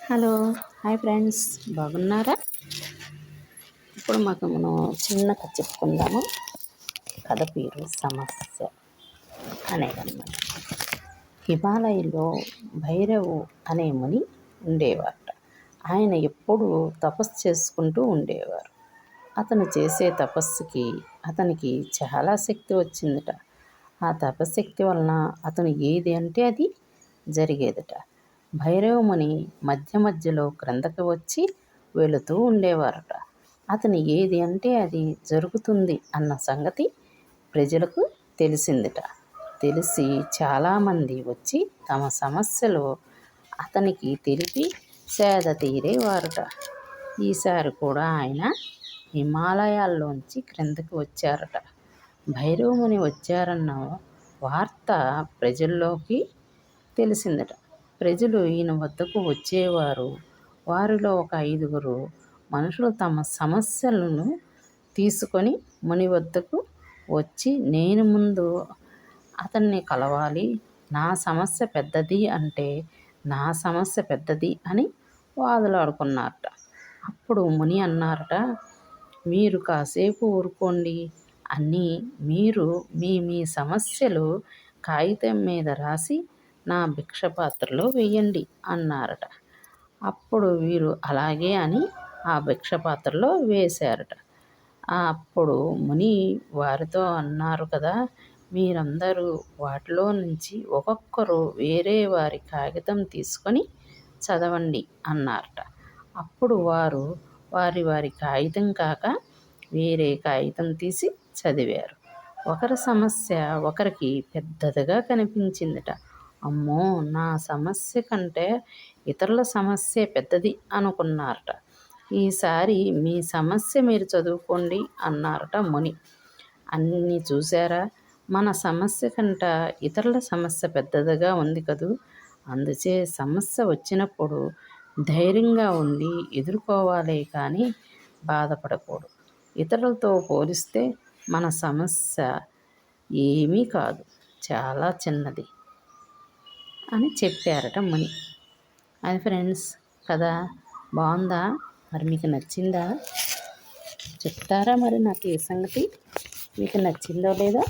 Hello, hi friends, బాగున్నారా? ఇప్పుడు మనం చిన్న కథ చెప్పుకుందాము. కథ పేరు సమస్య అనేదన్నమాట. హిమాలయంలో భైరవు అనే ముని ఉండేవారట. ఆయన ఎప్పుడూ తపస్సు చేసుకుంటూ ఉండేవారు. అతను చేసే తపస్సుకి అతనికి చాలా శక్తి వచ్చిందట. ఆ తపశక్తి వలన అతను ఏది అంటే అది జరిగేదట. భైరవముని మధ్య మధ్యలో క్రిందకి వచ్చి వెళుతూ ఉండేవారట. అతను ఏది అంటే అది జరుగుతుంది అన్న సంగతి ప్రజలకు తెలిసిందిట. తెలిసి చాలామంది వచ్చి తమ సమస్యలు అతనికి తెలిపి సేద తీరేవారట. ఈసారి కూడా ఆయన హిమాలయాల్లోంచి క్రిందకి వచ్చారట. భైరవముని వచ్చారన్న వార్త ప్రజల్లోకి తెలిసిందట. ప్రజలు ఈయన వద్దకు వచ్చేవారు. వారిలో ఒక 5 మనుషులు తమ సమస్యలను తీసుకొని ముని వద్దకు వచ్చి, నేను ముందు అతన్ని కలవాలి, నా సమస్య పెద్దది అంటే నా సమస్య పెద్దది అని వాదులాడుకున్నారట. అప్పుడు ముని అన్నారట, మీరు కాసేపు ఊరుకోండి, అన్నీ మీరు మీ మీ సమస్యలు కాగితం మీద రాసి నా భిక్షపాత్రలో వేయండి అన్నారట. అప్పుడు వీరు అలాగే అని ఆ భిక్షపాత్రలో వేశారట. అప్పుడు ముని వారితో అన్నారు కదా, మీరందరూ వాటిలో నుంచి ఒక్కొక్కరు వేరే వారి కాగితం తీసుకొని చదవండి అన్నారట. అప్పుడు వారు వారి వారి కాగితం కాక వేరే కాగితం తీసి చదివారు. ఒకరి సమస్య ఒకరికి పెద్దదిగా కనిపించిందట. అమ్మో, నా సమస్య కంటే ఇతరుల సమస్య పెద్దది అనుకున్నారట. ఈసారి మీ సమస్య మీరు చదువుకోండి అన్నారట ముని. అన్నీ చూసారా, మన సమస్య కంటే ఇతరుల సమస్య పెద్దదిగా ఉంది కదూ. అందుచే సమస్య వచ్చినప్పుడు ధైర్యంగా ఉండి ఎదుర్కోవాలే కానీ బాధపడకూడదు. ఇతరులతో పోలిస్తే మన సమస్య ఏమీ కాదు, చాలా చిన్నది అని చెప్పారట ముని. అది ఫ్రెండ్స్, కదా బాగుందా? మరి మీకు నచ్చిందా? చెప్తారా మరి నాకు ఏ సంగతి మీకు నచ్చిందో లేదో?